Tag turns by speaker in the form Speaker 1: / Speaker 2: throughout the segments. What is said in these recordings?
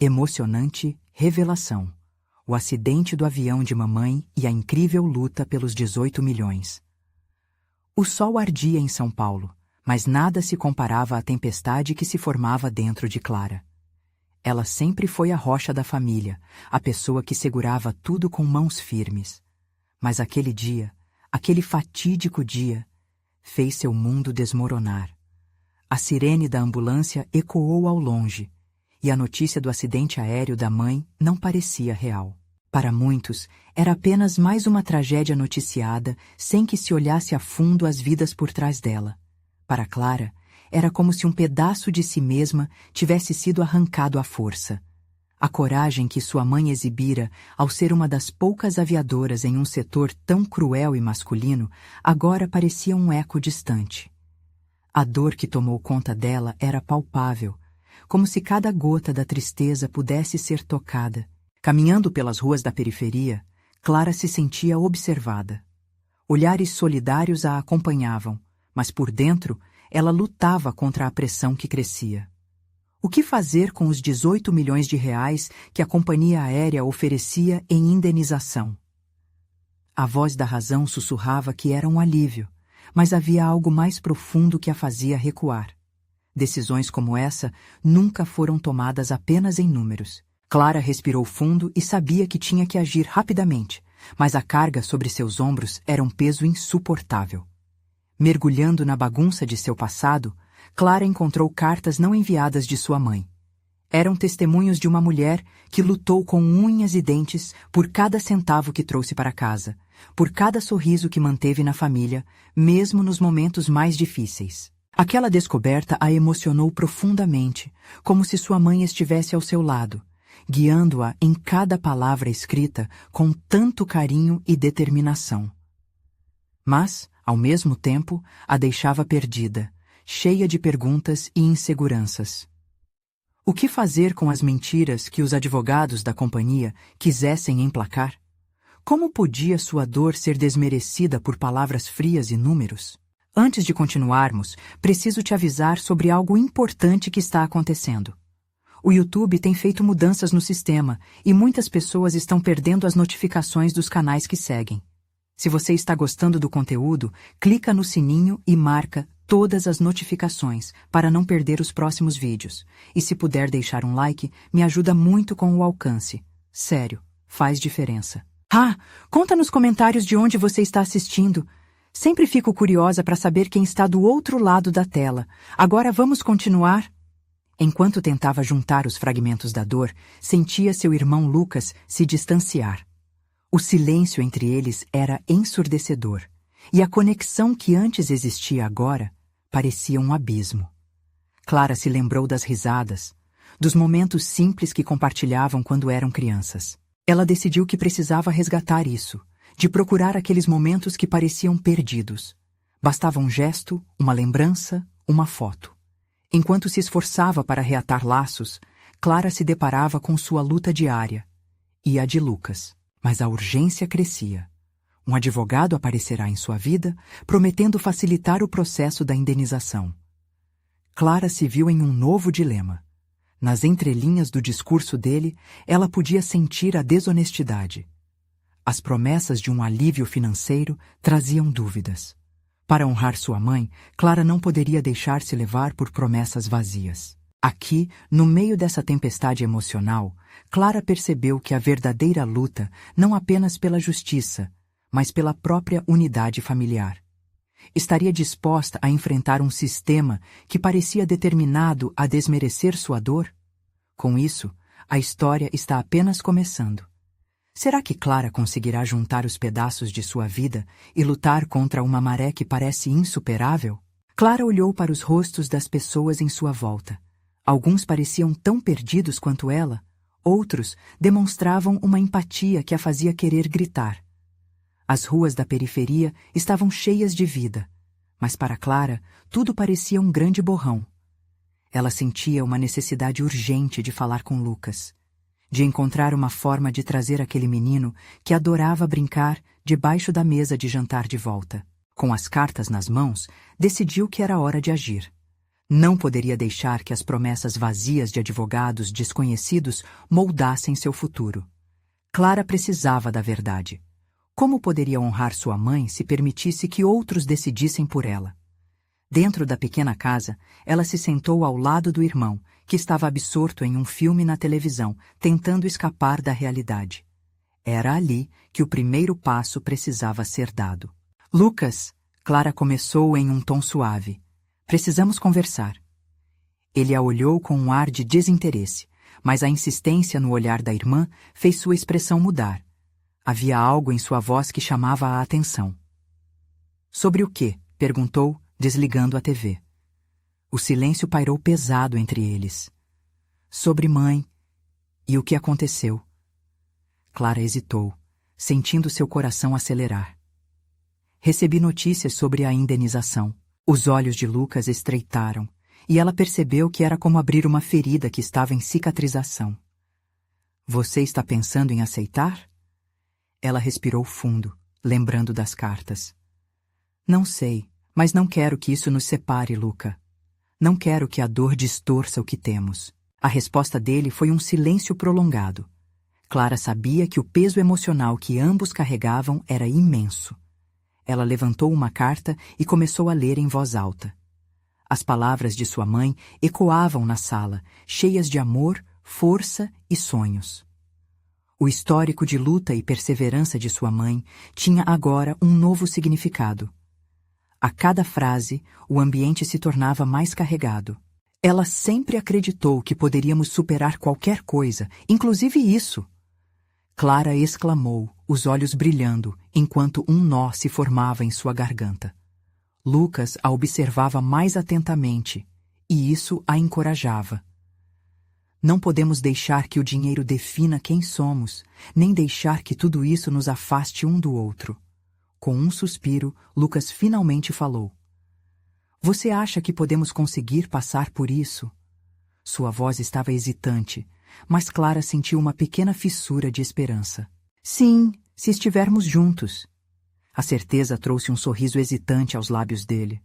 Speaker 1: Emocionante revelação. O acidente do avião de mamãe e a incrível luta pelos 18 milhões. O sol ardia em São Paulo, mas nada se comparava à tempestade que se formava dentro de Clara. Ela sempre foi a rocha da família, a pessoa que segurava tudo com mãos firmes. Mas aquele dia, aquele fatídico dia, fez seu mundo desmoronar. A sirene da ambulância ecoou ao longe, e a notícia do acidente aéreo da mãe não parecia real. Para muitos, era apenas mais uma tragédia noticiada sem que se olhasse a fundo as vidas por trás dela. Para Clara, era como se um pedaço de si mesma tivesse sido arrancado à força. A coragem que sua mãe exibira ao ser uma das poucas aviadoras em um setor tão cruel e masculino agora parecia um eco distante. A dor que tomou conta dela era palpável, como se cada gota da tristeza pudesse ser tocada. Caminhando pelas ruas da periferia, Clara se sentia observada. Olhares solidários a acompanhavam, mas por dentro ela lutava contra a pressão que crescia. O que fazer com os 18 milhões de reais que a companhia aérea oferecia em indenização? A voz da razão sussurrava que era um alívio, mas havia algo mais profundo que a fazia recuar. Decisões como essa nunca foram tomadas apenas em números. Clara respirou fundo e sabia que tinha que agir rapidamente, mas a carga sobre seus ombros era um peso insuportável. Mergulhando na bagunça de seu passado, Clara encontrou cartas não enviadas de sua mãe. Eram testemunhos de uma mulher que lutou com unhas e dentes por cada centavo que trouxe para casa, por cada sorriso que manteve na família, mesmo nos momentos mais difíceis. Aquela descoberta a emocionou profundamente, como se sua mãe estivesse ao seu lado, guiando-a em cada palavra escrita com tanto carinho e determinação. Mas, ao mesmo tempo, a deixava perdida, cheia de perguntas e inseguranças. O que fazer com as mentiras que os advogados da companhia quisessem emplacar? Como podia sua dor ser desmerecida por palavras frias e números? Antes de continuarmos, preciso te avisar sobre algo importante que está acontecendo. O YouTube tem feito mudanças no sistema e muitas pessoas estão perdendo as notificações dos canais que seguem. Se você está gostando do conteúdo, clica no sininho e marca todas as notificações para não perder os próximos vídeos. E se puder deixar um like, me ajuda muito com o alcance. Sério, faz diferença. Conta nos comentários de onde você está assistindo. Sempre fico curiosa para saber quem está do outro lado da tela. Agora vamos continuar? Enquanto tentava juntar os fragmentos da dor, sentia seu irmão Lucas se distanciar. O silêncio entre eles era ensurdecedor, e a conexão que antes existia agora parecia um abismo. Clara se lembrou das risadas, dos momentos simples que compartilhavam quando eram crianças. Ela decidiu que precisava resgatar isso, de procurar aqueles momentos que pareciam perdidos. Bastava um gesto, uma lembrança, uma foto. Enquanto se esforçava para reatar laços, Clara se deparava com sua luta diária e a de Lucas. Mas a urgência crescia. Um advogado aparecerá em sua vida, prometendo facilitar o processo da indenização. Clara se viu em um novo dilema. Nas entrelinhas do discurso dele, ela podia sentir a desonestidade. As promessas de um alívio financeiro traziam dúvidas. Para honrar sua mãe, Clara não poderia deixar-se levar por promessas vazias. Aqui, no meio dessa tempestade emocional, Clara percebeu que a verdadeira luta não apenas pela justiça, mas pela própria unidade familiar. Estaria disposta a enfrentar um sistema que parecia determinado a desmerecer sua dor? Com isso, a história está apenas começando. Será que Clara conseguirá juntar os pedaços de sua vida e lutar contra uma maré que parece insuperável? Clara olhou para os rostos das pessoas em sua volta. Alguns pareciam tão perdidos quanto ela, outros demonstravam uma empatia que a fazia querer gritar. As ruas da periferia estavam cheias de vida, mas para Clara tudo parecia um grande borrão. Ela sentia uma necessidade urgente de falar com Lucas, de encontrar uma forma de trazer aquele menino que adorava brincar debaixo da mesa de jantar de volta. Com as cartas nas mãos, decidiu que era hora de agir. Não poderia deixar que as promessas vazias de advogados desconhecidos moldassem seu futuro. Clara precisava da verdade. Como poderia honrar sua mãe se permitisse que outros decidissem por ela? Dentro da pequena casa, ela se sentou ao lado do irmão, que estava absorto em um filme na televisão, tentando escapar da realidade. Era ali que o primeiro passo precisava ser dado. Lucas, Clara começou em um tom suave. Precisamos conversar. Ele a olhou com um ar de desinteresse, mas a insistência no olhar da irmã fez sua expressão mudar. Havia algo em sua voz que chamava a atenção. Sobre o quê? Perguntou, desligando a TV. O silêncio pairou pesado entre eles. Sobre mãe e o que aconteceu. Clara hesitou, sentindo seu coração acelerar. Recebi notícias sobre a indenização. Os olhos de Lucas estreitaram, e ela percebeu que era como abrir uma ferida que estava em cicatrização. Você está pensando em aceitar? Ela respirou fundo, lembrando das cartas. Não sei, mas não quero que isso nos separe, Luca. Não quero que a dor distorça o que temos. A resposta dele foi um silêncio prolongado. Clara sabia que o peso emocional que ambos carregavam era imenso. Ela levantou uma carta e começou a ler em voz alta. As palavras de sua mãe ecoavam na sala, cheias de amor, força e sonhos. O histórico de luta e perseverança de sua mãe tinha agora um novo significado. A cada frase, o ambiente se tornava mais carregado. Ela sempre acreditou que poderíamos superar qualquer coisa, inclusive isso. Clara exclamou, os olhos brilhando, enquanto um nó se formava em sua garganta. Lucas a observava mais atentamente, e isso a encorajava. Não podemos deixar que o dinheiro defina quem somos, nem deixar que tudo isso nos afaste um do outro. Com um suspiro, Lucas finalmente falou. Você acha que podemos conseguir passar por isso? Sua voz estava hesitante, mas Clara sentiu uma pequena fissura de esperança. Sim, se estivermos juntos. A certeza trouxe um sorriso hesitante aos lábios dele.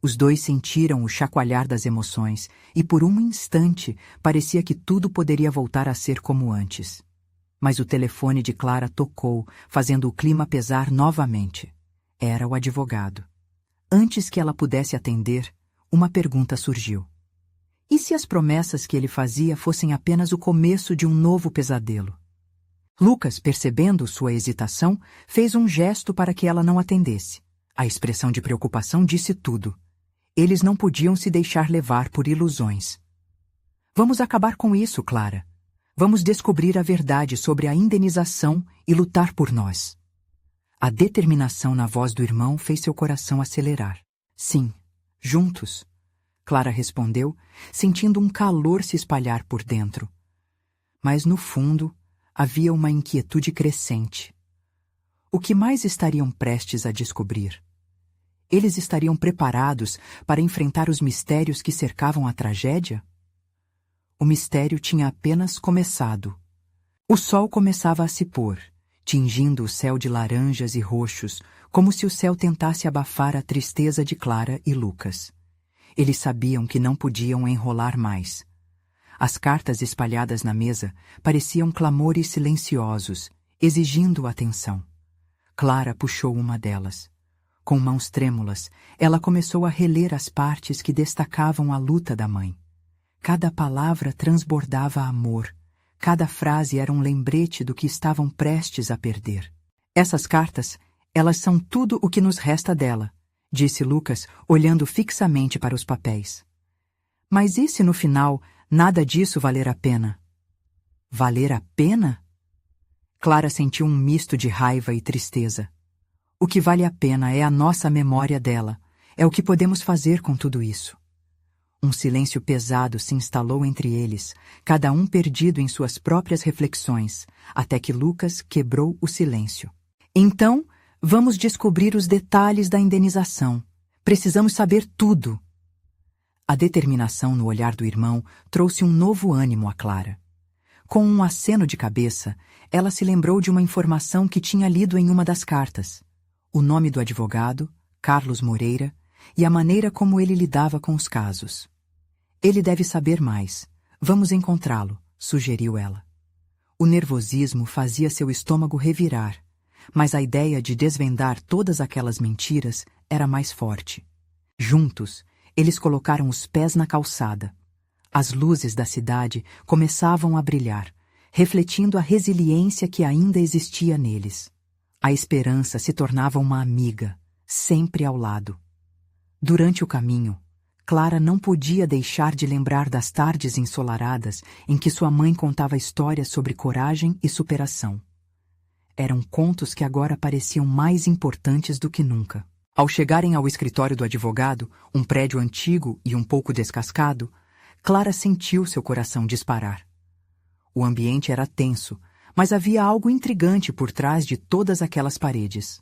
Speaker 1: Os dois sentiram o chacoalhar das emoções, e por um instante parecia que tudo poderia voltar a ser como antes. Mas o telefone de Clara tocou, fazendo o clima pesar novamente. Era o advogado. Antes que ela pudesse atender, uma pergunta surgiu. E se as promessas que ele fazia fossem apenas o começo de um novo pesadelo? Lucas, percebendo sua hesitação, fez um gesto para que ela não atendesse. A expressão de preocupação disse tudo. Eles não podiam se deixar levar por ilusões. Vamos acabar com isso, Clara. Vamos descobrir a verdade sobre a indenização e lutar por nós. A determinação na voz do irmão fez seu coração acelerar. Sim, juntos. Clara respondeu, sentindo um calor se espalhar por dentro. Mas no fundo, havia uma inquietude crescente. O que mais estariam prestes a descobrir? Eles estariam preparados para enfrentar os mistérios que cercavam a tragédia? O mistério tinha apenas começado. O sol começava a se pôr, tingindo o céu de laranjas e roxos, como se o céu tentasse abafar a tristeza de Clara e Lucas. Eles sabiam que não podiam enrolar mais. As cartas espalhadas na mesa pareciam clamores silenciosos, exigindo atenção. Clara puxou uma delas. Com mãos trêmulas, ela começou a reler as partes que destacavam a luta da mãe. Cada palavra transbordava amor. Cada frase era um lembrete do que estavam prestes a perder. Essas cartas, elas são tudo o que nos resta dela, disse Lucas, olhando fixamente para os papéis. Mas e se no final nada disso valer a pena? Valer a pena? Clara sentiu um misto de raiva e tristeza. O que vale a pena é a nossa memória dela. É o que podemos fazer com tudo isso. Um silêncio pesado se instalou entre eles, cada um perdido em suas próprias reflexões, até que Lucas quebrou o silêncio. Então, vamos descobrir os detalhes da indenização. Precisamos saber tudo. A determinação no olhar do irmão trouxe um novo ânimo a Clara. Com um aceno de cabeça, ela se lembrou de uma informação que tinha lido em uma das cartas. O nome do advogado, Carlos Moreira, e a maneira como ele lidava com os casos. Ele deve saber mais. Vamos encontrá-lo, sugeriu ela. O nervosismo fazia seu estômago revirar, mas a ideia de desvendar todas aquelas mentiras era mais forte. Juntos, eles colocaram os pés na calçada. As luzes da cidade começavam a brilhar, refletindo a resiliência que ainda existia neles. A esperança se tornava uma amiga, sempre ao lado. Durante o caminho, Clara não podia deixar de lembrar das tardes ensolaradas em que sua mãe contava histórias sobre coragem e superação. Eram contos que agora pareciam mais importantes do que nunca. Ao chegarem ao escritório do advogado, um prédio antigo e um pouco descascado, Clara sentiu seu coração disparar. O ambiente era tenso, mas havia algo intrigante por trás de todas aquelas paredes.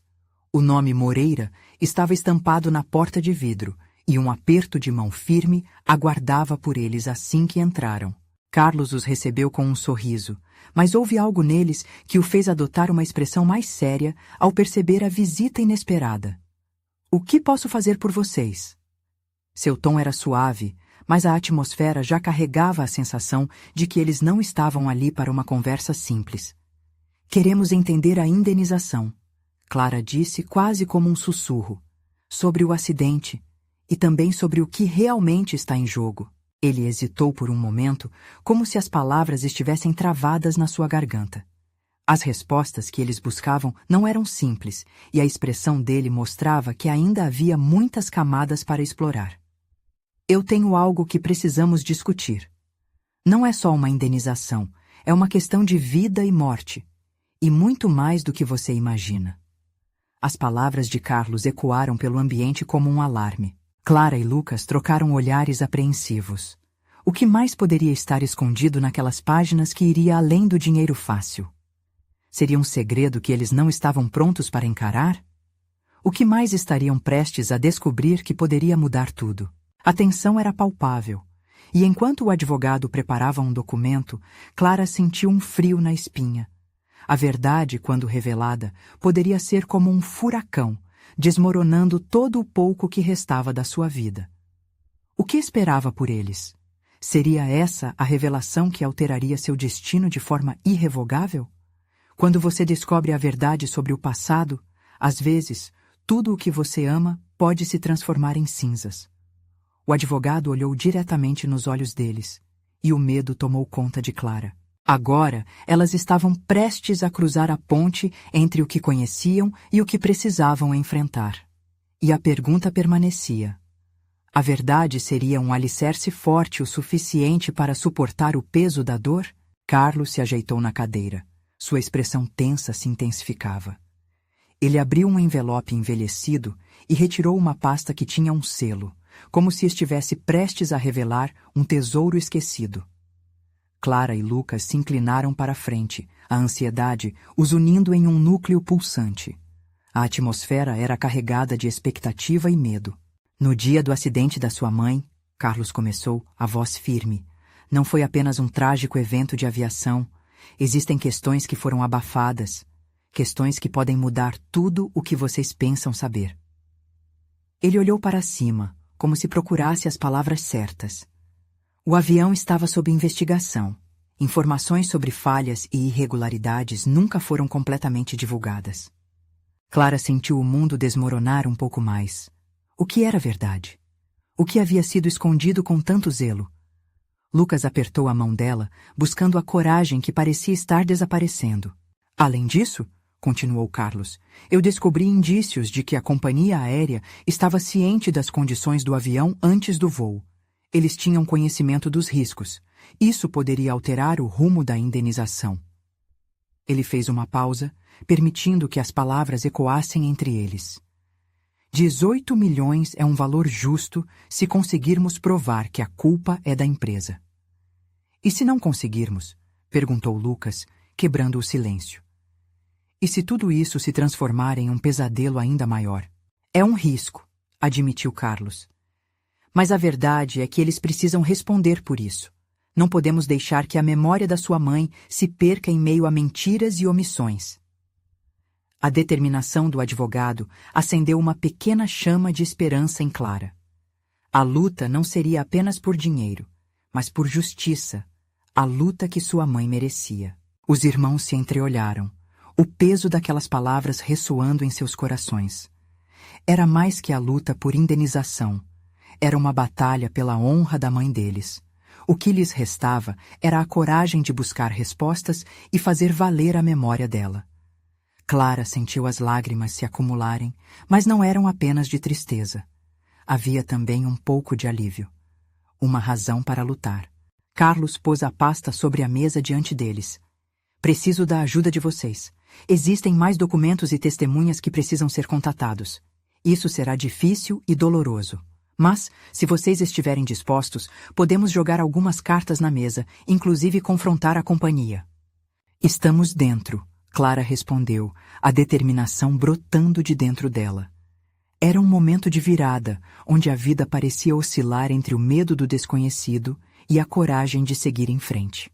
Speaker 1: O nome Moreira estava estampado na porta de vidro, e um aperto de mão firme aguardava por eles assim que entraram. Carlos os recebeu com um sorriso, mas houve algo neles que o fez adotar uma expressão mais séria ao perceber a visita inesperada. "O que posso fazer por vocês?" Seu tom era suave, mas a atmosfera já carregava a sensação de que eles não estavam ali para uma conversa simples. "Queremos entender a indenização", Clara disse quase como um sussurro, "sobre o acidente e também sobre o que realmente está em jogo." Ele hesitou por um momento, como se as palavras estivessem travadas na sua garganta. As respostas que eles buscavam não eram simples, e a expressão dele mostrava que ainda havia muitas camadas para explorar. "Eu tenho algo que precisamos discutir. Não é só uma indenização, é uma questão de vida e morte, e muito mais do que você imagina." As palavras de Carlos ecoaram pelo ambiente como um alarme. Clara e Lucas trocaram olhares apreensivos. O que mais poderia estar escondido naquelas páginas que iria além do dinheiro fácil? Seria um segredo que eles não estavam prontos para encarar? O que mais estariam prestes a descobrir que poderia mudar tudo? A tensão era palpável, e enquanto o advogado preparava um documento, Clara sentiu um frio na espinha. A verdade, quando revelada, poderia ser como um furacão, desmoronando todo o pouco que restava da sua vida. O que esperava por eles? Seria essa a revelação que alteraria seu destino de forma irrevogável? Quando você descobre a verdade sobre o passado, às vezes, tudo o que você ama pode se transformar em cinzas. O advogado olhou diretamente nos olhos deles, e o medo tomou conta de Clara. Agora, elas estavam prestes a cruzar a ponte entre o que conheciam e o que precisavam enfrentar. E a pergunta permanecia. A verdade seria um alicerce forte o suficiente para suportar o peso da dor? Carlos se ajeitou na cadeira. Sua expressão tensa se intensificava. Ele abriu um envelope envelhecido e retirou uma pasta que tinha um selo, como se estivesse prestes a revelar um tesouro esquecido. Clara e Lucas se inclinaram para a frente, a ansiedade os unindo em um núcleo pulsante. A atmosfera era carregada de expectativa e medo. "No dia do acidente da sua mãe", Carlos começou, a voz firme, "não foi apenas um trágico evento de aviação. Existem questões que foram abafadas, questões que podem mudar tudo o que vocês pensam saber." Ele olhou para cima, como se procurasse as palavras certas. O avião estava sob investigação. Informações sobre falhas e irregularidades nunca foram completamente divulgadas. Clara sentiu o mundo desmoronar um pouco mais. O que era verdade? O que havia sido escondido com tanto zelo? Lucas apertou a mão dela, buscando a coragem que parecia estar desaparecendo. "Além disso", continuou Carlos, "eu descobri indícios de que a companhia aérea estava ciente das condições do avião antes do voo. Eles tinham conhecimento dos riscos. Isso poderia alterar o rumo da indenização." Ele fez uma pausa, permitindo que as palavras ecoassem entre eles. 18 milhões é um valor justo se conseguirmos provar que a culpa é da empresa." "E se não conseguirmos?" perguntou Lucas, quebrando o silêncio. "E se tudo isso se transformar em um pesadelo ainda maior?" "É um risco", admitiu Carlos. "Mas a verdade é que eles precisam responder por isso. Não podemos deixar que a memória da sua mãe se perca em meio a mentiras e omissões." A determinação do advogado acendeu uma pequena chama de esperança em Clara. A luta não seria apenas por dinheiro, mas por justiça, a luta que sua mãe merecia. Os irmãos se entreolharam, o peso daquelas palavras ressoando em seus corações. Era mais que a luta por indenização. Era uma batalha pela honra da mãe deles. O que lhes restava era a coragem de buscar respostas e fazer valer a memória dela. Clara sentiu as lágrimas se acumularem, mas não eram apenas de tristeza. Havia também um pouco de alívio. Uma razão para lutar. Carlos pôs a pasta sobre a mesa diante deles. Preciso da ajuda de vocês. Existem mais documentos e testemunhas que precisam ser contatados. Isso será difícil e doloroso. Mas, se vocês estiverem dispostos, podemos jogar algumas cartas na mesa, inclusive confrontar a companhia. Estamos dentro, Clara respondeu, a determinação brotando de dentro dela. Era um momento de virada, onde a vida parecia oscilar entre o medo do desconhecido e a coragem de seguir em frente.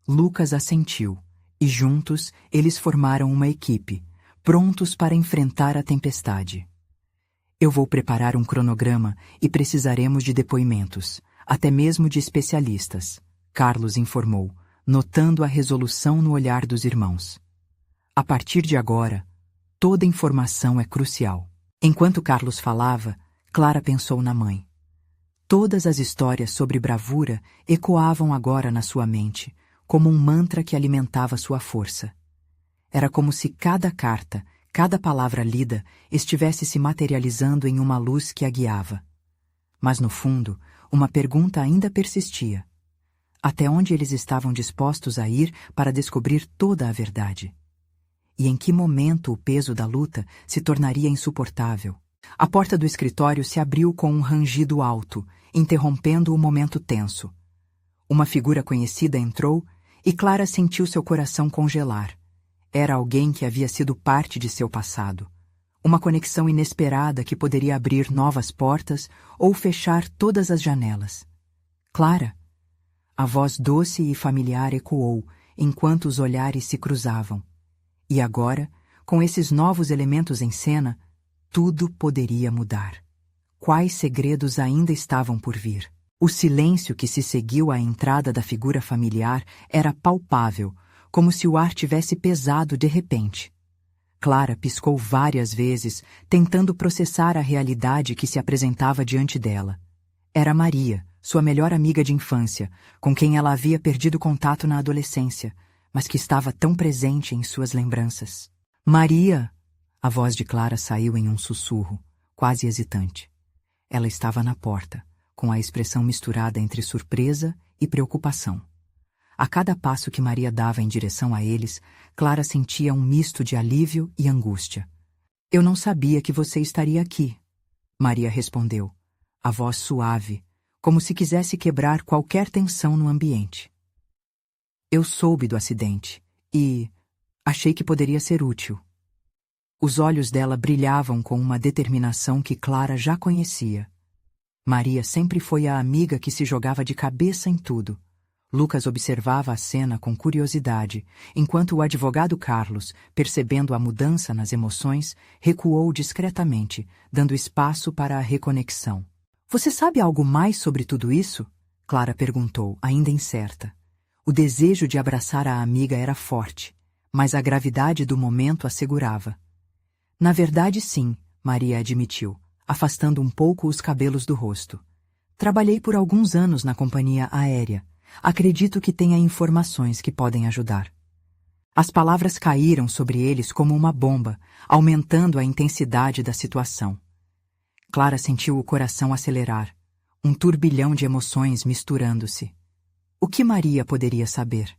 Speaker 1: Lucas assentiu, e juntos eles formaram uma equipe, prontos para enfrentar a tempestade. Eu vou preparar um cronograma e precisaremos de depoimentos, até mesmo de especialistas, Carlos informou, notando a resolução no olhar dos irmãos. A partir de agora, toda informação é crucial. Enquanto Carlos falava, Clara pensou na mãe. Todas as histórias sobre bravura ecoavam agora na sua mente, como um mantra que alimentava sua força. Era como se cada carta, cada palavra lida, estivesse se materializando em uma luz que a guiava. Mas no fundo, uma pergunta ainda persistia. Até onde eles estavam dispostos a ir para descobrir toda a verdade? E em que momento o peso da luta se tornaria insuportável? A porta do escritório se abriu com um rangido alto, interrompendo o momento tenso. Uma figura conhecida entrou e Clara sentiu seu coração congelar. Era alguém que havia sido parte de seu passado. Uma conexão inesperada que poderia abrir novas portas ou fechar todas as janelas. Clara! A voz doce e familiar ecoou, enquanto os olhares se cruzavam. E agora, com esses novos elementos em cena, tudo poderia mudar. Quais segredos ainda estavam por vir? O silêncio que se seguiu à entrada da figura familiar era palpável, como se o ar tivesse pesado de repente. Clara piscou várias vezes, tentando processar a realidade que se apresentava diante dela. Era Maria, sua melhor amiga de infância, com quem ela havia perdido contato na adolescência, mas que estava tão presente em suas lembranças. Maria! A voz de Clara saiu em um sussurro, quase hesitante. Ela estava na porta, com a expressão misturada entre surpresa e preocupação. A cada passo que Maria dava em direção a eles, Clara sentia um misto de alívio e angústia. Eu não sabia que você estaria aqui, Maria respondeu, a voz suave, como se quisesse quebrar qualquer tensão no ambiente. Eu soube do acidente e achei que poderia ser útil. Os olhos dela brilhavam com uma determinação que Clara já conhecia. Maria sempre foi a amiga que se jogava de cabeça em tudo. Lucas observava a cena com curiosidade, enquanto o advogado Carlos, percebendo a mudança nas emoções, recuou discretamente, dando espaço para a reconexão. Você sabe algo mais sobre tudo isso? Clara perguntou, ainda incerta. O desejo de abraçar a amiga era forte, mas a gravidade do momento a segurava. Na verdade, sim, Maria admitiu, afastando um pouco os cabelos do rosto. Trabalhei por alguns anos na companhia aérea. Acredito que tenha informações que podem ajudar. As palavras caíram sobre eles como uma bomba, aumentando a intensidade da situação. Clara sentiu o coração acelerar, um turbilhão de emoções misturando-se. O que Maria poderia saber?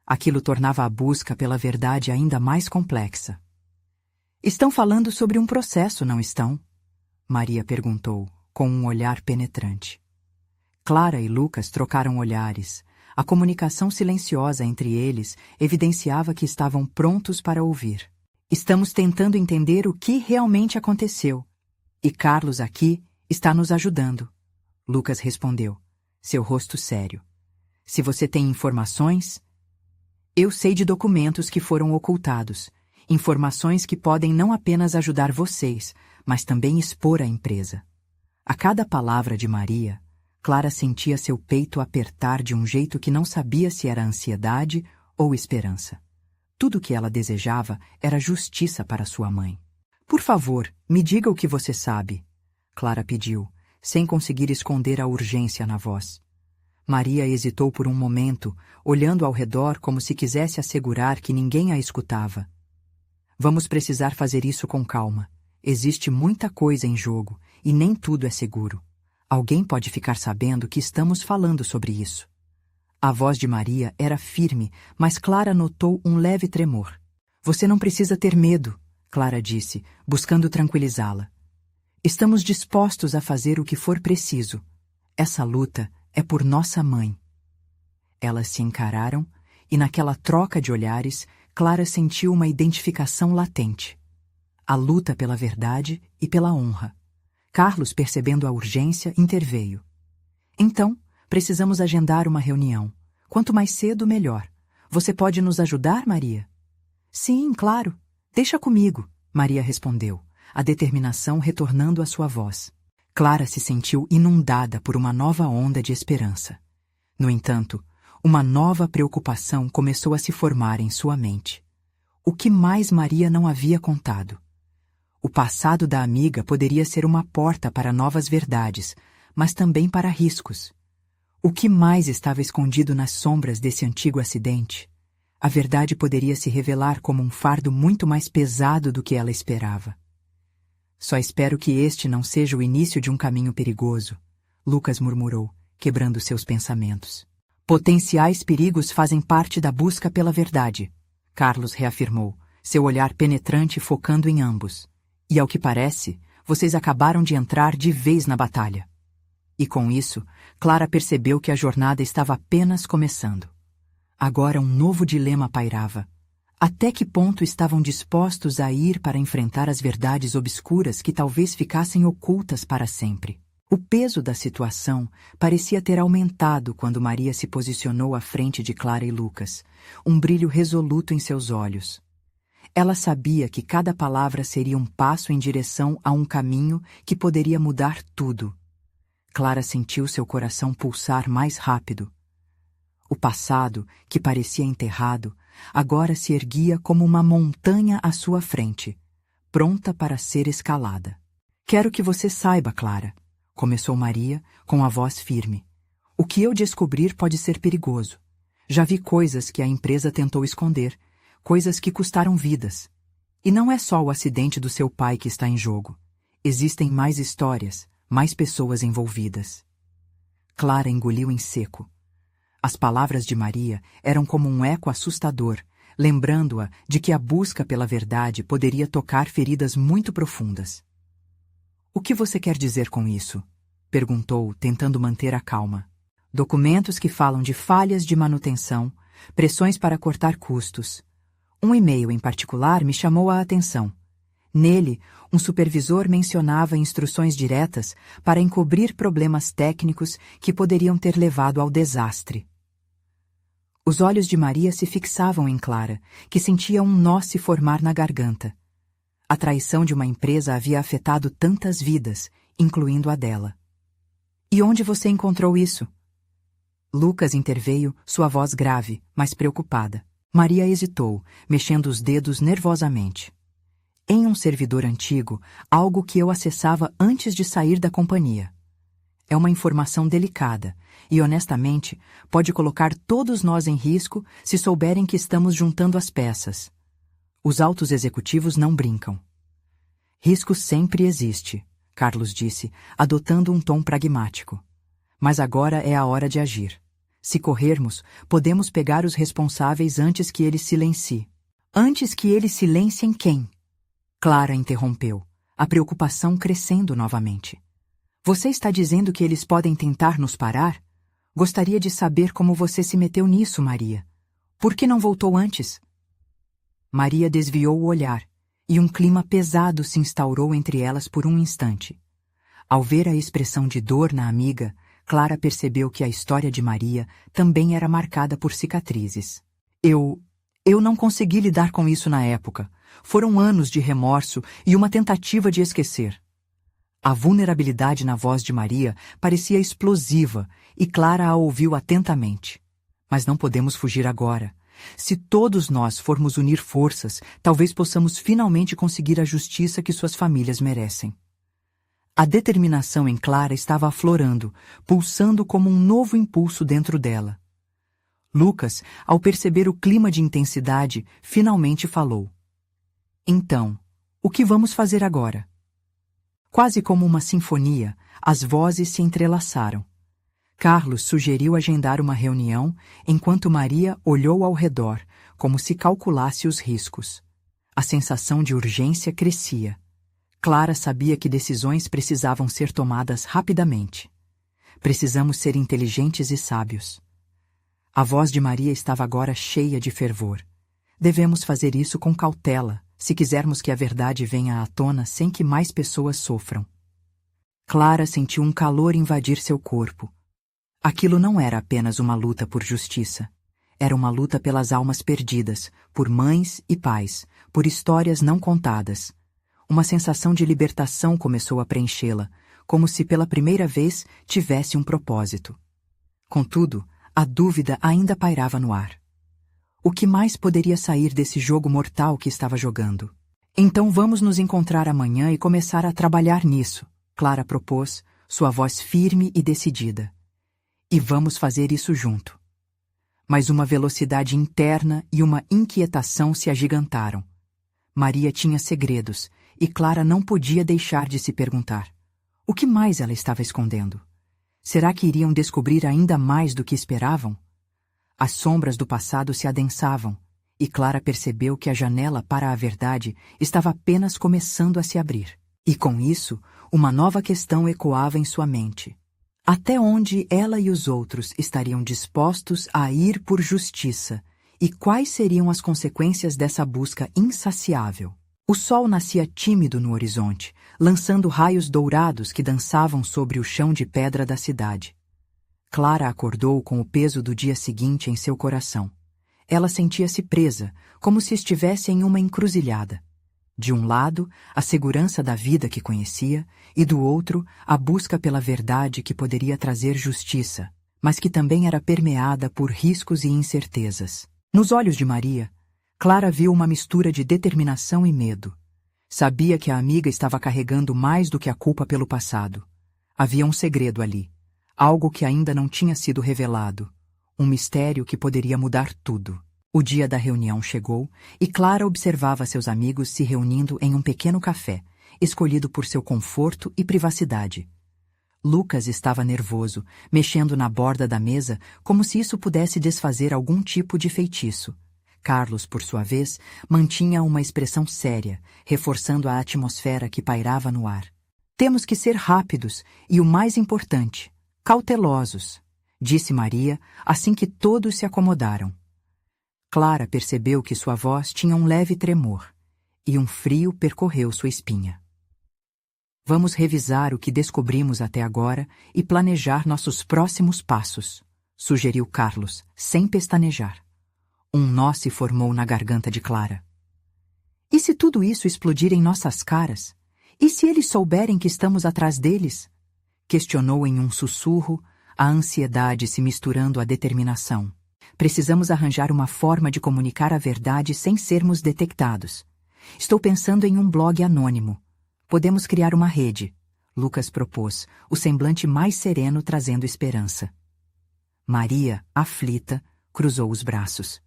Speaker 1: Aquilo tornava a busca pela verdade ainda mais complexa. Estão falando sobre um processo, não estão? Maria perguntou, com um olhar penetrante. Clara e Lucas trocaram olhares. A comunicação silenciosa entre eles evidenciava que estavam prontos para ouvir. Estamos tentando entender o que realmente aconteceu. E Carlos aqui está nos ajudando. Lucas respondeu, seu rosto sério. Se você tem informações... Eu sei de documentos que foram ocultados. Informações que podem não apenas ajudar vocês, mas também expor a empresa. A cada palavra de Maria, Clara sentia seu peito apertar de um jeito que não sabia se era ansiedade ou esperança. Tudo o que ela desejava era justiça para sua mãe. Por favor, me diga o que você sabe, Clara pediu, sem conseguir esconder a urgência na voz. Maria hesitou por um momento, olhando ao redor como se quisesse assegurar que ninguém a escutava. Vamos precisar fazer isso com calma. Existe muita coisa em jogo e nem tudo é seguro. Alguém pode ficar sabendo que estamos falando sobre isso. A voz de Maria era firme, mas Clara notou um leve tremor. Você não precisa ter medo, Clara disse, buscando tranquilizá-la. Estamos dispostos a fazer o que for preciso. Essa luta é por nossa mãe. Elas se encararam e naquela troca de olhares, Clara sentiu uma identificação latente. A luta pela verdade e pela honra. Carlos, percebendo a urgência, interveio. Então, precisamos agendar uma reunião. Quanto mais cedo, melhor. Você pode nos ajudar, Maria? Sim, claro. Deixa comigo, Maria respondeu, a determinação retornando à sua voz. Clara se sentiu inundada por uma nova onda de esperança. No entanto, uma nova preocupação começou a se formar em sua mente. O que mais Maria não havia contado? O passado da amiga poderia ser uma porta para novas verdades, mas também para riscos. O que mais estava escondido nas sombras desse antigo acidente? A verdade poderia se revelar como um fardo muito mais pesado do que ela esperava. Só espero que este não seja o início de um caminho perigoso, Lucas murmurou, quebrando seus pensamentos. Potenciais perigos fazem parte da busca pela verdade, Carlos reafirmou, seu olhar penetrante focando em ambos. E ao que parece, vocês acabaram de entrar de vez na batalha. E com isso, Clara percebeu que a jornada estava apenas começando. Agora um novo dilema pairava. Até que ponto estavam dispostos a ir para enfrentar as verdades obscuras que talvez ficassem ocultas para sempre? O peso da situação parecia ter aumentado quando Maria se posicionou à frente de Clara e Lucas, um brilho resoluto em seus olhos. Ela sabia que cada palavra seria um passo em direção a um caminho que poderia mudar tudo. Clara sentiu seu coração pulsar mais rápido. O passado, que parecia enterrado, agora se erguia como uma montanha à sua frente, pronta para ser escalada. Quero que você saiba, Clara, começou Maria, com a voz firme. O que eu descobrir pode ser perigoso. Já vi coisas que a empresa tentou esconder, coisas que custaram vidas. E não é só o acidente do seu pai que está em jogo. Existem mais histórias, mais pessoas envolvidas. Clara engoliu em seco. As palavras de Maria eram como um eco assustador, lembrando-a de que a busca pela verdade poderia tocar feridas muito profundas. O que você quer dizer com isso? Perguntou, tentando manter a calma. Documentos que falam de falhas de manutenção, pressões para cortar custos. Um e-mail em particular me chamou a atenção. Nele, um supervisor mencionava instruções diretas para encobrir problemas técnicos que poderiam ter levado ao desastre. Os olhos de Maria se fixavam em Clara, que sentia um nó se formar na garganta. A traição de uma empresa havia afetado tantas vidas, incluindo a dela. E onde você encontrou isso? Lucas interveio, sua voz grave, mas preocupada. Maria hesitou, mexendo os dedos nervosamente. Em um servidor antigo, algo que eu acessava antes de sair da companhia. É uma informação delicada e, honestamente, pode colocar todos nós em risco se souberem que estamos juntando as peças. Os altos executivos não brincam. Risco sempre existe, Carlos disse, adotando um tom pragmático. Mas agora é a hora de agir. Se corrermos, podemos pegar os responsáveis antes que eles silenciem. Antes que eles silenciem quem? Clara interrompeu, a preocupação crescendo novamente. Você está dizendo que eles podem tentar nos parar? Gostaria de saber como você se meteu nisso, Maria. Por que não voltou antes? Maria desviou o olhar, e um clima pesado se instaurou entre elas por um instante. Ao ver a expressão de dor na amiga, Clara percebeu que a história de Maria também era marcada por cicatrizes. Eu não consegui lidar com isso na época. Foram anos de remorso e uma tentativa de esquecer. A vulnerabilidade na voz de Maria parecia explosiva e Clara a ouviu atentamente. Mas não podemos fugir agora. Se todos nós formos unir forças, talvez possamos finalmente conseguir a justiça que suas famílias merecem. A determinação em Clara estava aflorando, pulsando como um novo impulso dentro dela. Lucas, ao perceber o clima de intensidade, finalmente falou. Então, o que vamos fazer agora? Quase como uma sinfonia, as vozes se entrelaçaram. Carlos sugeriu agendar uma reunião, enquanto Maria olhou ao redor, como se calculasse os riscos. A sensação de urgência crescia. Clara sabia que decisões precisavam ser tomadas rapidamente. Precisamos ser inteligentes e sábios. A voz de Maria estava agora cheia de fervor. Devemos fazer isso com cautela, se quisermos que a verdade venha à tona sem que mais pessoas sofram. Clara sentiu um calor invadir seu corpo. Aquilo não era apenas uma luta por justiça. Era uma luta pelas almas perdidas, por mães e pais, por histórias não contadas. Uma sensação de libertação começou a preenchê-la, como se pela primeira vez tivesse um propósito. Contudo, a dúvida ainda pairava no ar. O que mais poderia sair desse jogo mortal que estava jogando? Então vamos nos encontrar amanhã e começar a trabalhar nisso, Clara propôs, sua voz firme e decidida. E vamos fazer isso junto. Mas uma velocidade interna e uma inquietação se agigantaram. Maria tinha segredos, e Clara não podia deixar de se perguntar. O que mais ela estava escondendo? Será que iriam descobrir ainda mais do que esperavam? As sombras do passado se adensavam, e Clara percebeu que a janela para a verdade estava apenas começando a se abrir. E com isso, uma nova questão ecoava em sua mente. Até onde ela e os outros estariam dispostos a ir por justiça, e quais seriam as consequências dessa busca insaciável? O sol nascia tímido no horizonte, lançando raios dourados que dançavam sobre o chão de pedra da cidade. Clara acordou com o peso do dia seguinte em seu coração. Ela sentia-se presa, como se estivesse em uma encruzilhada. De um lado, a segurança da vida que conhecia, e do outro, a busca pela verdade que poderia trazer justiça, mas que também era permeada por riscos e incertezas. Nos olhos de Maria, Clara viu uma mistura de determinação e medo. Sabia que a amiga estava carregando mais do que a culpa pelo passado. Havia um segredo ali. Algo que ainda não tinha sido revelado. Um mistério que poderia mudar tudo. O dia da reunião chegou e Clara observava seus amigos se reunindo em um pequeno café, escolhido por seu conforto e privacidade. Lucas estava nervoso, mexendo na borda da mesa como se isso pudesse desfazer algum tipo de feitiço. Carlos, por sua vez, mantinha uma expressão séria, reforçando a atmosfera que pairava no ar. Temos que ser rápidos e, o mais importante, cautelosos, disse Maria, assim que todos se acomodaram. Clara percebeu que sua voz tinha um leve tremor, e um frio percorreu sua espinha. Vamos revisar o que descobrimos até agora e planejar nossos próximos passos, sugeriu Carlos, sem pestanejar. Um nó se formou na garganta de Clara. E se tudo isso explodir em nossas caras? E se eles souberem que estamos atrás deles? Questionou em um sussurro, a ansiedade se misturando à determinação. Precisamos arranjar uma forma de comunicar a verdade sem sermos detectados. Estou pensando em um blog anônimo. Podemos criar uma rede, Lucas propôs, o semblante mais sereno trazendo esperança. Maria, aflita, cruzou os braços.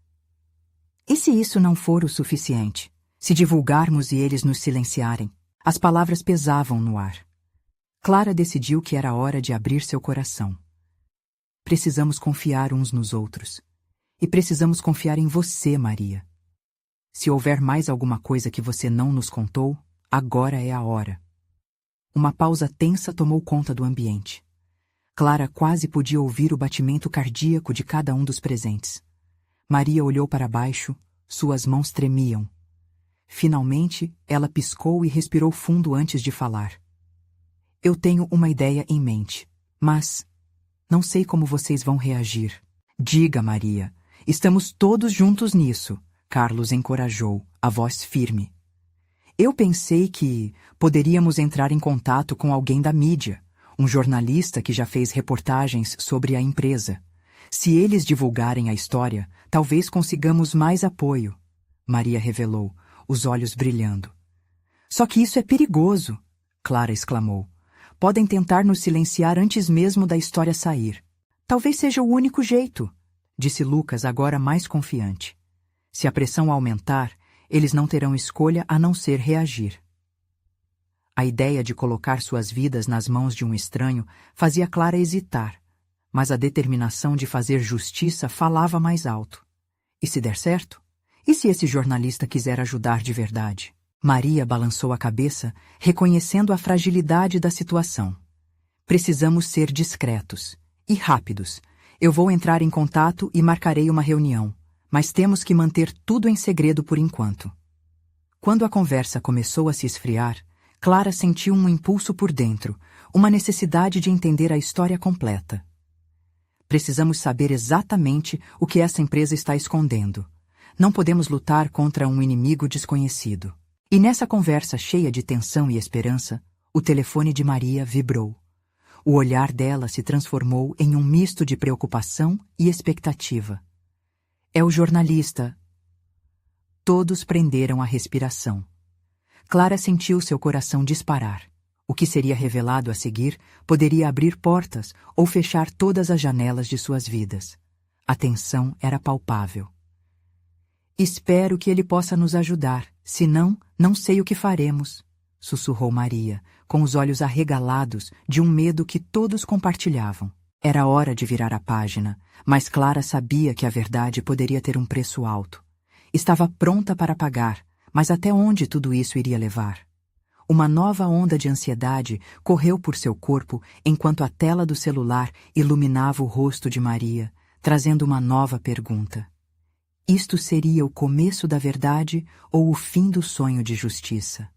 Speaker 1: E se isso não for o suficiente? Se divulgarmos e eles nos silenciarem? As palavras pesavam no ar. Clara decidiu que era hora de abrir seu coração. Precisamos confiar uns nos outros. E precisamos confiar em você, Maria. Se houver mais alguma coisa que você não nos contou, agora é a hora. Uma pausa tensa tomou conta do ambiente. Clara quase podia ouvir o batimento cardíaco de cada um dos presentes. Maria olhou para baixo, suas mãos tremiam. Finalmente, ela piscou e respirou fundo antes de falar. Eu tenho uma ideia em mente, mas não sei como vocês vão reagir. Diga, Maria, estamos todos juntos nisso, Carlos encorajou, a voz firme. Eu pensei que poderíamos entrar em contato com alguém da mídia, um jornalista que já fez reportagens sobre a empresa. Se eles divulgarem a história, talvez consigamos mais apoio, Maria revelou, os olhos brilhando. Só que isso é perigoso, Clara exclamou. Podem tentar nos silenciar antes mesmo da história sair. Talvez seja o único jeito, disse Lucas agora mais confiante. Se a pressão aumentar, eles não terão escolha a não ser reagir. A ideia de colocar suas vidas nas mãos de um estranho fazia Clara hesitar, mas a determinação de fazer justiça falava mais alto. E se der certo? E se esse jornalista quiser ajudar de verdade? Maria balançou a cabeça, reconhecendo a fragilidade da situação. Precisamos ser discretos e rápidos. Eu vou entrar em contato e marcarei uma reunião, mas temos que manter tudo em segredo por enquanto. Quando a conversa começou a se esfriar, Clara sentiu um impulso por dentro, uma necessidade de entender a história completa. Precisamos saber exatamente o que essa empresa está escondendo. Não podemos lutar contra um inimigo desconhecido. E nessa conversa cheia de tensão e esperança, o telefone de Maria vibrou. O olhar dela se transformou em um misto de preocupação e expectativa. É o jornalista. Todos prenderam a respiração. Clara sentiu seu coração disparar. O que seria revelado a seguir poderia abrir portas ou fechar todas as janelas de suas vidas. A tensão era palpável. Espero que ele possa nos ajudar, senão, não sei o que faremos, sussurrou Maria, com os olhos arregalados de um medo que todos compartilhavam. Era hora de virar a página, mas Clara sabia que a verdade poderia ter um preço alto. Estava pronta para pagar, mas até onde tudo isso iria levar? Uma nova onda de ansiedade correu por seu corpo enquanto a tela do celular iluminava o rosto de Maria, trazendo uma nova pergunta. Isto seria o começo da verdade ou o fim do sonho de justiça?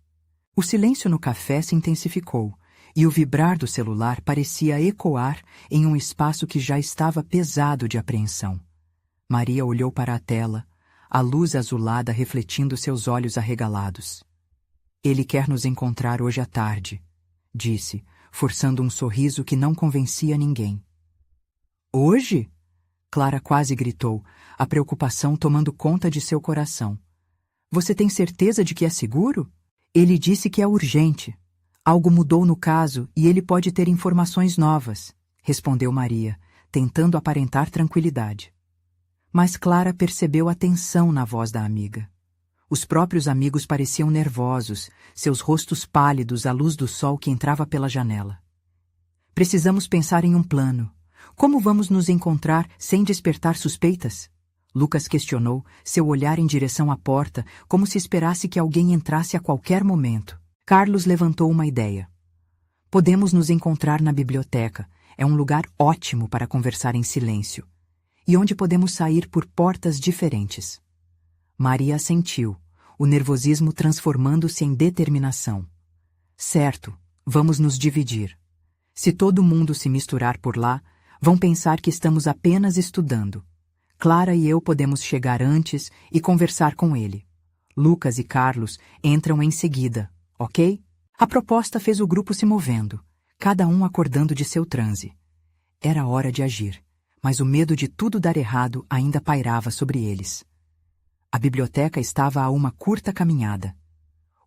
Speaker 1: O silêncio no café se intensificou, e o vibrar do celular parecia ecoar em um espaço que já estava pesado de apreensão. Maria olhou para a tela, a luz azulada refletindo seus olhos arregalados. Ele quer nos encontrar hoje à tarde, disse, forçando um sorriso que não convencia ninguém. Hoje? Clara quase gritou, a preocupação tomando conta de seu coração. Você tem certeza de que é seguro? Ele disse que é urgente. Algo mudou no caso e ele pode ter informações novas, respondeu Maria, tentando aparentar tranquilidade. Mas Clara percebeu a tensão na voz da amiga. Os próprios amigos pareciam nervosos, seus rostos pálidos à luz do sol que entrava pela janela. Precisamos pensar em um plano. Como vamos nos encontrar sem despertar suspeitas? Lucas questionou, seu olhar em direção à porta, como se esperasse que alguém entrasse a qualquer momento. Carlos levantou uma ideia. Podemos nos encontrar na biblioteca. É um lugar ótimo para conversar em silêncio. E onde podemos sair por portas diferentes. Maria assentiu, o nervosismo transformando-se em determinação. Certo, vamos nos dividir. Se todo mundo se misturar por lá, vão pensar que estamos apenas estudando. Clara e eu podemos chegar antes e conversar com ele. Lucas e Carlos entram em seguida, ok? A proposta fez o grupo se movendo, cada um acordando de seu transe. Era hora de agir, mas o medo de tudo dar errado ainda pairava sobre eles. A biblioteca estava a uma curta caminhada.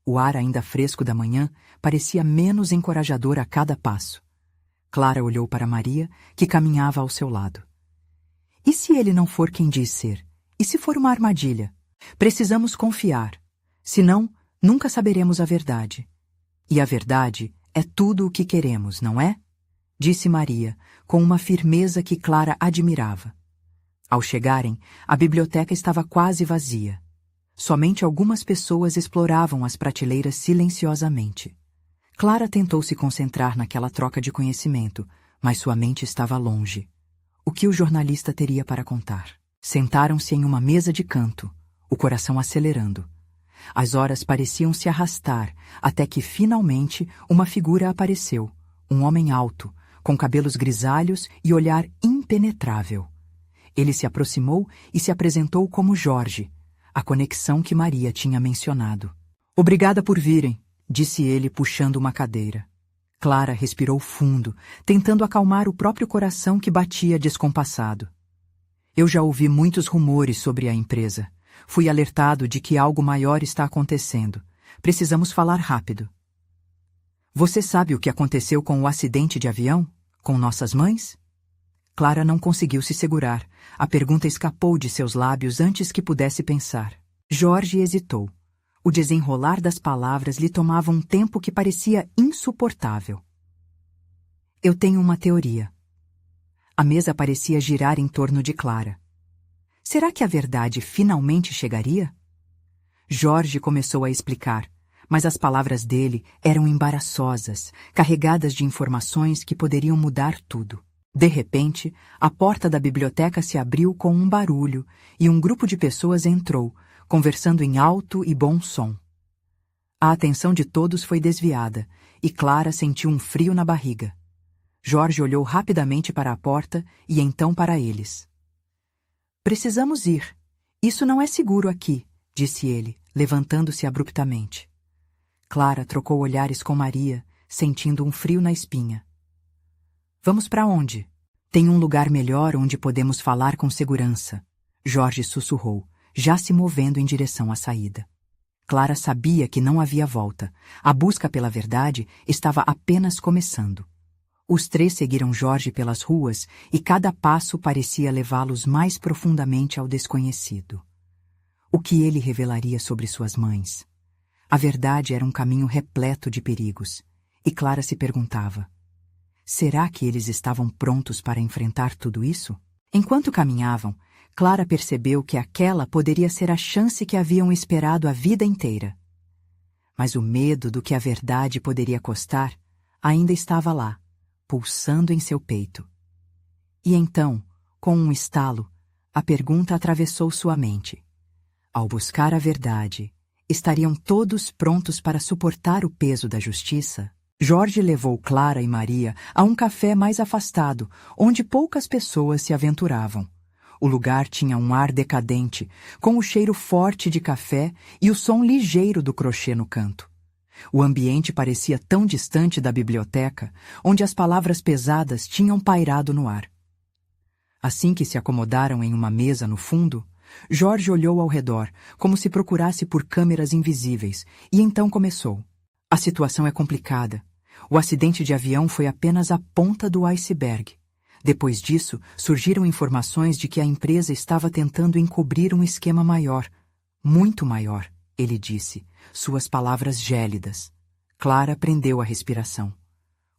Speaker 1: O ar ainda fresco da manhã parecia menos encorajador a cada passo. Clara olhou para Maria, que caminhava ao seu lado. E se ele não for quem diz ser? E se for uma armadilha? Precisamos confiar. Senão, nunca saberemos a verdade. E a verdade é tudo o que queremos, não é? Disse Maria, com uma firmeza que Clara admirava. Ao chegarem, a biblioteca estava quase vazia. Somente algumas pessoas exploravam as prateleiras silenciosamente. Clara tentou se concentrar naquela troca de conhecimento, mas sua mente estava longe. O que o jornalista teria para contar? Sentaram-se em uma mesa de canto, o coração acelerando. As horas pareciam se arrastar, até que, finalmente, uma figura apareceu, um homem alto, com cabelos grisalhos e olhar impenetrável. Ele se aproximou e se apresentou como Jorge, a conexão que Maria tinha mencionado. Obrigada por virem, disse ele puxando uma cadeira. Clara respirou fundo, tentando acalmar o próprio coração que batia descompassado. Eu já ouvi muitos rumores sobre a empresa. Fui alertado de que algo maior está acontecendo. Precisamos falar rápido. Você sabe o que aconteceu com o acidente de avião? Com nossas mães? Clara não conseguiu se segurar. A pergunta escapou de seus lábios antes que pudesse pensar. Jorge hesitou. O desenrolar das palavras lhe tomava um tempo que parecia insuportável. Eu tenho uma teoria. A mesa parecia girar em torno de Clara. Será que a verdade finalmente chegaria? Jorge começou a explicar, mas as palavras dele eram embaraçosas, carregadas de informações que poderiam mudar tudo. De repente, a porta da biblioteca se abriu com um barulho e um grupo de pessoas entrou, conversando em alto e bom som. A atenção de todos foi desviada e Clara sentiu um frio na barriga. Jorge olhou rapidamente para a porta e então para eles. Precisamos ir. Isso não é seguro aqui, disse ele, levantando-se abruptamente. Clara trocou olhares com Maria, sentindo um frio na espinha. Vamos para onde? Tem um lugar melhor onde podemos falar com segurança, Jorge sussurrou, já se movendo em direção à saída. Clara sabia que não havia volta. A busca pela verdade estava apenas começando. Os três seguiram Jorge pelas ruas e cada passo parecia levá-los mais profundamente ao desconhecido. O que ele revelaria sobre suas mães? A verdade era um caminho repleto de perigos, e Clara se perguntava: será que eles estavam prontos para enfrentar tudo isso? Enquanto caminhavam, Clara percebeu que aquela poderia ser a chance que haviam esperado a vida inteira. Mas o medo do que a verdade poderia custar ainda estava lá, pulsando em seu peito. E então, com um estalo, a pergunta atravessou sua mente. Ao buscar a verdade, estariam todos prontos para suportar o peso da justiça? Jorge levou Clara e Maria a um café mais afastado, onde poucas pessoas se aventuravam. O lugar tinha um ar decadente, com o cheiro forte de café e o som ligeiro do crochê no canto. O ambiente parecia tão distante da biblioteca, onde as palavras pesadas tinham pairado no ar. Assim que se acomodaram em uma mesa no fundo, Jorge olhou ao redor, como se procurasse por câmeras invisíveis, e então começou. A situação é complicada. O acidente de avião foi apenas a ponta do iceberg. Depois disso, surgiram informações de que a empresa estava tentando encobrir um esquema maior. Muito maior, ele disse, suas palavras gélidas. Clara prendeu a respiração.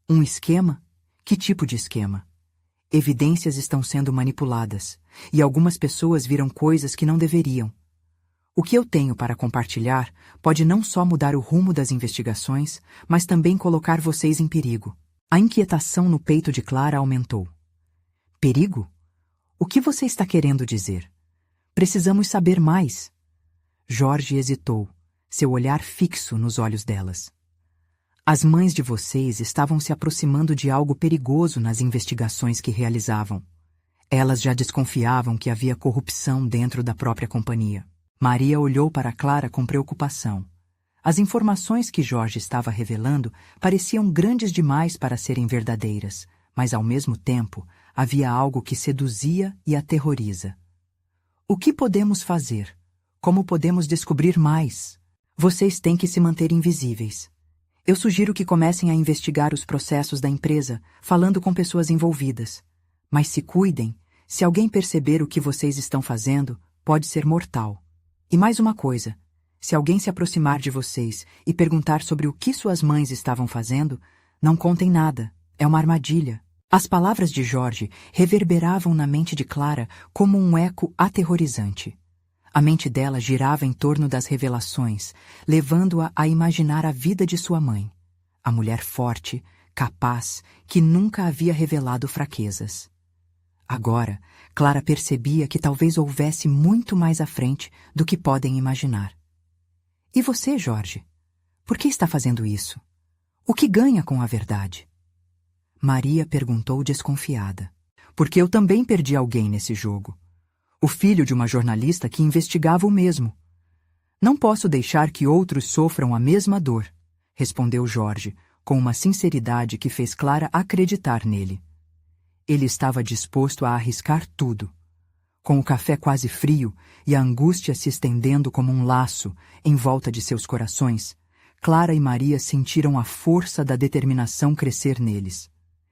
Speaker 1: Um esquema? Que tipo de esquema? Evidências estão sendo manipuladas, e algumas pessoas viram coisas que não deveriam. O que eu tenho para compartilhar pode não só mudar o rumo das investigações, mas também colocar vocês em perigo. A inquietação no peito de Clara aumentou. Perigo? O que você está querendo dizer? Precisamos saber mais. Jorge hesitou, seu olhar fixo nos olhos delas. As mães de vocês estavam se aproximando de algo perigoso nas investigações que realizavam. Elas já desconfiavam que havia corrupção dentro da própria companhia. Maria olhou para Clara com preocupação. As informações que Jorge estava revelando pareciam grandes demais para serem verdadeiras, mas ao mesmo tempo havia algo que seduzia e aterroriza. O que podemos fazer? Como podemos descobrir mais? Vocês têm que se manter invisíveis. Eu sugiro que comecem a investigar os processos da empresa, falando com pessoas envolvidas. Mas se cuidem, se alguém perceber o que vocês estão fazendo, pode ser mortal. E mais uma coisa, se alguém se aproximar de vocês e perguntar sobre o que suas mães estavam fazendo, não contem nada, é uma armadilha. As palavras de Jorge reverberavam na mente de Clara como um eco aterrorizante. A mente dela girava em torno das revelações, levando-a a imaginar a vida de sua mãe. A mulher forte, capaz, que nunca havia revelado fraquezas. Agora, Clara percebia que talvez houvesse muito mais à frente do que podem imaginar. E você, Jorge? Por que está fazendo isso? O que ganha com a verdade? Maria perguntou desconfiada. Porque eu também perdi alguém nesse jogo. O filho de uma jornalista que investigava o mesmo. Não posso deixar que outros sofram a mesma dor, respondeu Jorge, com uma sinceridade que fez Clara acreditar nele. Ele estava disposto a arriscar tudo. Com o café quase frio e a angústia se estendendo como um laço em volta de seus corações, Clara e Maria sentiram a força da determinação crescer neles.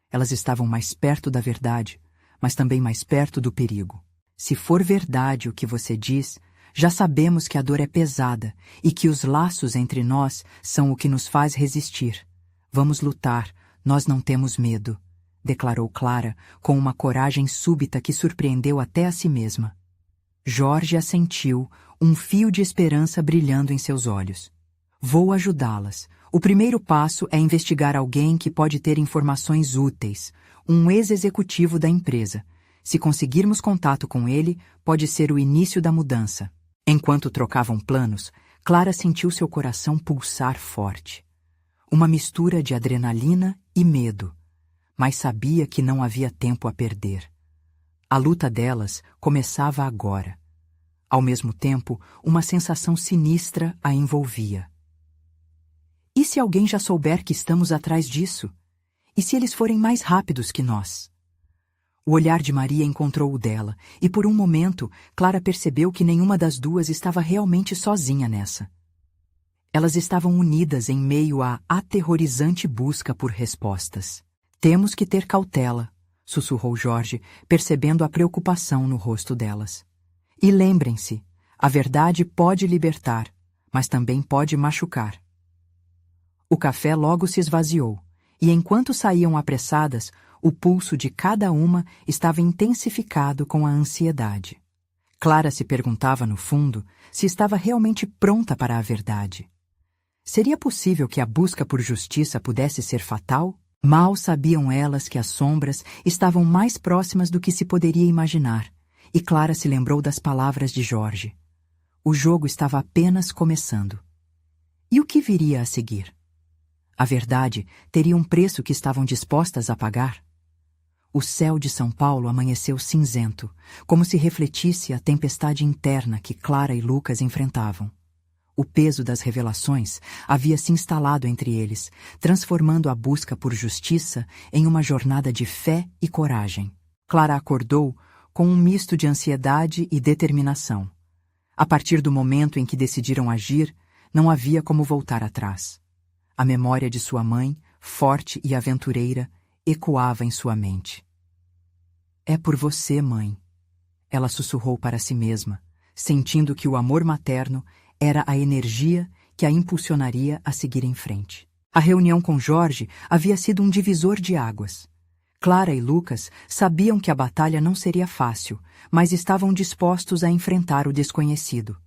Speaker 1: Elas estavam mais perto da verdade, mas também mais perto do perigo. Se for verdade o que você diz, já sabemos que a dor é pesada e que os laços entre nós são o que nos faz resistir. Vamos lutar, nós não temos medo, declarou Clara com uma coragem súbita que surpreendeu até a si mesma. Jorge assentiu, um fio de esperança brilhando em seus olhos. Vou ajudá-las. O primeiro passo é investigar alguém que pode ter informações úteis, um ex-executivo da empresa. Se conseguirmos contato com ele, pode ser o início da mudança. Enquanto trocavam planos, Clara sentiu seu coração pulsar forte. Uma mistura de adrenalina e medo, mas sabia que não havia tempo a perder. A luta delas começava agora. Ao mesmo tempo, uma sensação sinistra a envolvia. E se alguém já souber que estamos atrás disso? E se eles forem mais rápidos que nós? O olhar de Maria encontrou o dela, e por um momento, Clara percebeu que nenhuma das duas estava realmente sozinha nessa. Elas estavam unidas em meio à aterrorizante busca por respostas. Temos que ter cautela, sussurrou Jorge, percebendo a preocupação no rosto delas. E lembrem-se, a verdade pode libertar, mas também pode machucar. O café logo se esvaziou, e enquanto saíam apressadas, o pulso de cada uma estava intensificado com a ansiedade. Clara se perguntava, no fundo, se estava realmente pronta para a verdade. Seria possível que a busca por justiça pudesse ser fatal? Mal sabiam elas que as sombras estavam mais próximas do que se poderia imaginar, e Clara se lembrou das palavras de Jorge. O jogo estava apenas começando. E o que viria a seguir? A verdade teria um preço que estavam dispostas a pagar? O céu de São Paulo amanheceu cinzento, como se refletisse a tempestade interna que Clara e Lucas enfrentavam. O peso das revelações havia se instalado entre eles, transformando a busca por justiça em uma jornada de fé e coragem. Clara acordou com um misto de ansiedade e determinação. A partir do momento em que decidiram agir, não havia como voltar atrás. A memória de sua mãe, forte e aventureira, ecoava em sua mente. É por você, mãe. Ela sussurrou para si mesma, sentindo que o amor materno era a energia que a impulsionaria a seguir em frente. A reunião com Jorge havia sido um divisor de águas. Clara e Lucas sabiam que a batalha não seria fácil, mas estavam dispostos a enfrentar o desconhecido.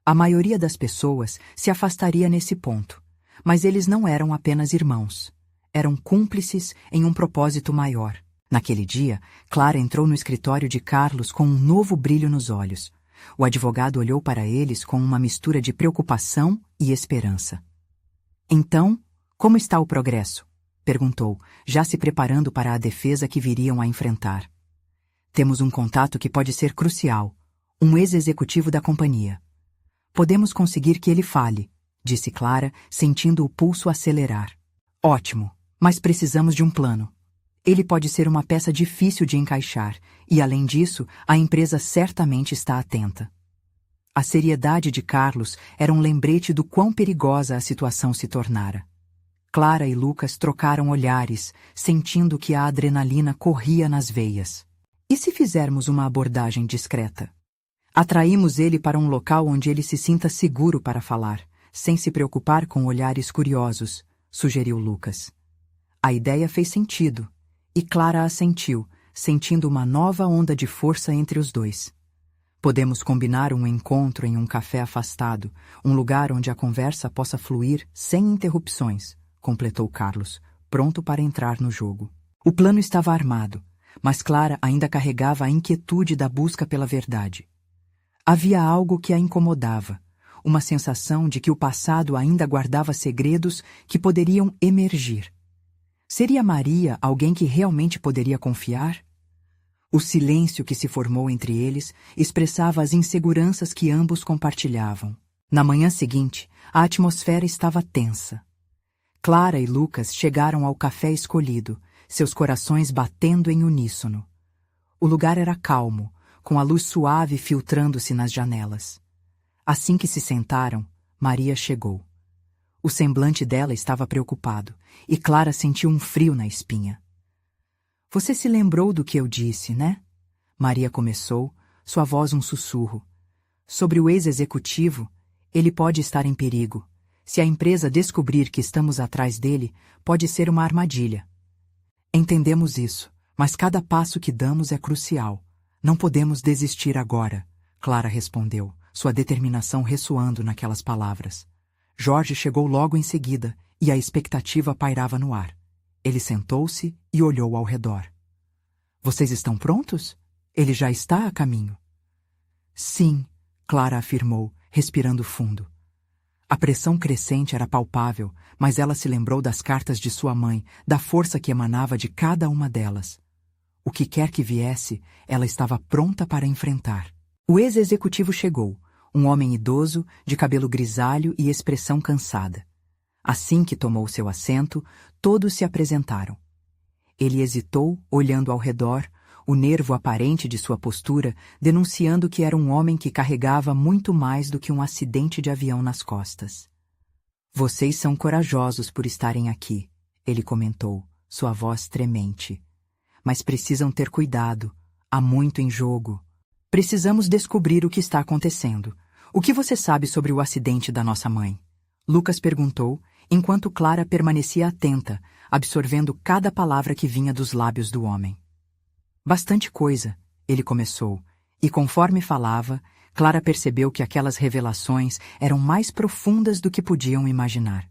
Speaker 1: A maioria das pessoas se afastaria nesse ponto, mas eles não eram apenas irmãos. Eram cúmplices em um propósito maior. Naquele dia, Clara entrou no escritório de Carlos com um novo brilho nos olhos. O advogado olhou para eles com uma mistura de preocupação e esperança. Então, como está o progresso? Perguntou, já se preparando para a defesa que viriam a enfrentar. Temos um contato que pode ser crucial, um ex-executivo da companhia. Podemos conseguir que ele fale, disse Clara, sentindo o pulso acelerar. Ótimo, mas precisamos de um plano. Ele pode ser uma peça difícil de encaixar, e além disso, a empresa certamente está atenta. A seriedade de Carlos era um lembrete do quão perigosa a situação se tornara. Clara e Lucas trocaram olhares, sentindo que a adrenalina corria nas veias. E se fizermos uma abordagem discreta? Atraímos ele para um local onde ele se sinta seguro para falar, sem se preocupar com olhares curiosos, sugeriu Lucas. A ideia fez sentido, e Clara assentiu, sentindo uma nova onda de força entre os dois. Podemos combinar um encontro em um café afastado, um lugar onde a conversa possa fluir sem interrupções, completou Carlos, pronto para entrar no jogo. O plano estava armado, mas Clara ainda carregava a inquietude da busca pela verdade. Havia algo que a incomodava, uma sensação de que o passado ainda guardava segredos que poderiam emergir. Seria Maria alguém que realmente poderia confiar? O silêncio que se formou entre eles expressava as inseguranças que ambos compartilhavam. Na manhã seguinte, a atmosfera estava tensa. Clara e Lucas chegaram ao café escolhido, seus corações batendo em uníssono. O lugar era calmo, com a luz suave filtrando-se nas janelas. Assim que se sentaram, Maria chegou. O semblante dela estava preocupado, e Clara sentiu um frio na espinha. Você se lembrou do que eu disse, né? Maria começou, sua voz um sussurro. Sobre o ex-executivo, ele pode estar em perigo. Se a empresa descobrir que estamos atrás dele, pode ser uma armadilha. Entendemos isso, mas cada passo que damos é crucial. Não podemos desistir agora, Clara respondeu, sua determinação ressoando naquelas palavras. Jorge chegou logo em seguida, e a expectativa pairava no ar. Ele sentou-se e olhou ao redor. Vocês estão prontos? Ele já está a caminho. Sim, Clara afirmou, respirando fundo. A pressão crescente era palpável, mas ela se lembrou das cartas de sua mãe, da força que emanava de cada uma delas. O que quer que viesse, ela estava pronta para enfrentar. O ex-executivo chegou, um homem idoso, de cabelo grisalho e expressão cansada. Assim que tomou seu assento, todos se apresentaram. Ele hesitou, olhando ao redor, o nervo aparente de sua postura denunciando que era um homem que carregava muito mais do que um acidente de avião nas costas. Vocês são corajosos por estarem aqui, ele comentou, sua voz tremente. Mas precisam ter cuidado, há muito em jogo. Precisamos descobrir o que está acontecendo. O que você sabe sobre o acidente da nossa mãe? Lucas perguntou, enquanto Clara permanecia atenta, absorvendo cada palavra que vinha dos lábios do homem. Bastante coisa, ele começou, e conforme falava, Clara percebeu que aquelas revelações eram mais profundas do que podiam imaginar.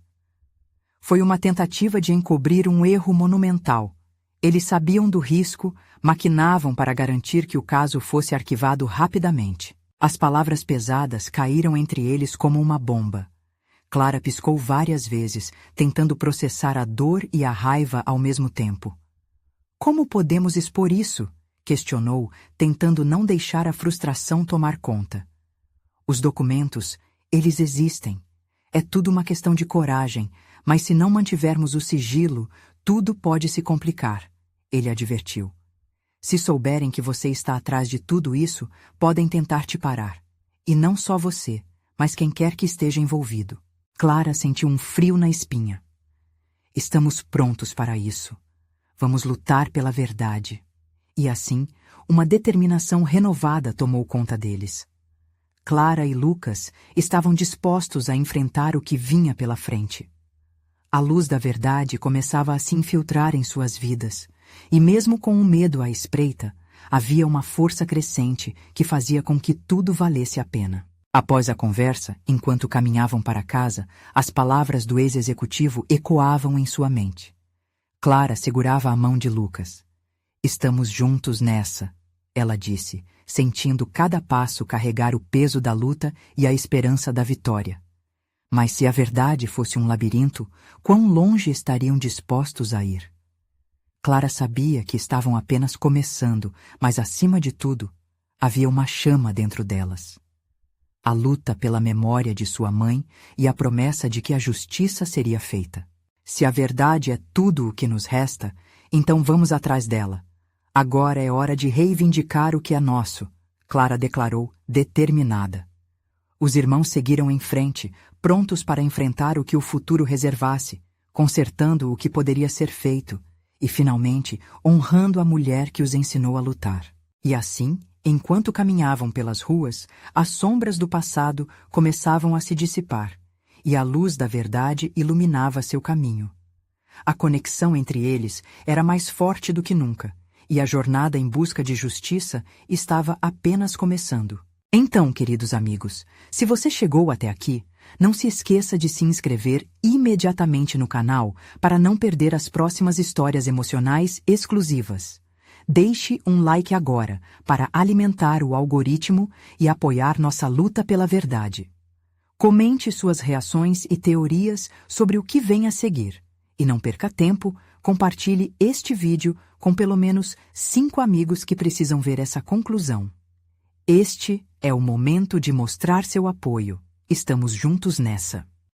Speaker 1: Foi uma tentativa de encobrir um erro monumental. Eles sabiam do risco, maquinavam para garantir que o caso fosse arquivado rapidamente. As palavras pesadas caíram entre eles como uma bomba. Clara piscou várias vezes, tentando processar a dor e a raiva ao mesmo tempo. Como podemos expor isso? Questionou, tentando não deixar a frustração tomar conta. Os documentos, eles existem. É tudo uma questão de coragem, mas se não mantivermos o sigilo, tudo pode se complicar, ele advertiu. Se souberem que você está atrás de tudo isso, podem tentar te parar. E não só você, mas quem quer que esteja envolvido. Clara sentiu um frio na espinha. Estamos prontos para isso. Vamos lutar pela verdade. E assim, uma determinação renovada tomou conta deles. Clara e Lucas estavam dispostos a enfrentar o que vinha pela frente. A luz da verdade começava a se infiltrar em suas vidas, e mesmo com o medo à espreita, havia uma força crescente que fazia com que tudo valesse a pena. Após a conversa, enquanto caminhavam para casa, as palavras do ex-executivo ecoavam em sua mente. Clara segurava a mão de Lucas. Estamos juntos nessa, ela disse, sentindo cada passo carregar o peso da luta e a esperança da vitória. Mas se a verdade fosse um labirinto, quão longe estariam dispostos a ir? Clara sabia que estavam apenas começando, mas acima de tudo, havia uma chama dentro delas. A luta pela memória de sua mãe e a promessa de que a justiça seria feita. Se a verdade é tudo o que nos resta, então vamos atrás dela. Agora é hora de reivindicar o que é nosso, Clara declarou, determinada. Os irmãos seguiram em frente, prontos para enfrentar o que o futuro reservasse, consertando o que poderia ser feito, e finalmente honrando a mulher que os ensinou a lutar. E assim, enquanto caminhavam pelas ruas, as sombras do passado começavam a se dissipar, e a luz da verdade iluminava seu caminho. A conexão entre eles era mais forte do que nunca, e a jornada em busca de justiça estava apenas começando. Então, queridos amigos, se você chegou até aqui, não se esqueça de se inscrever imediatamente no canal para não perder as próximas histórias emocionais exclusivas. Deixe um like agora para alimentar o algoritmo e apoiar nossa luta pela verdade. Comente suas reações e teorias sobre o que vem a seguir. E não perca tempo, compartilhe este vídeo com pelo menos 5 amigos que precisam ver essa conclusão. Este é o momento de mostrar seu apoio. estamos juntos nessa.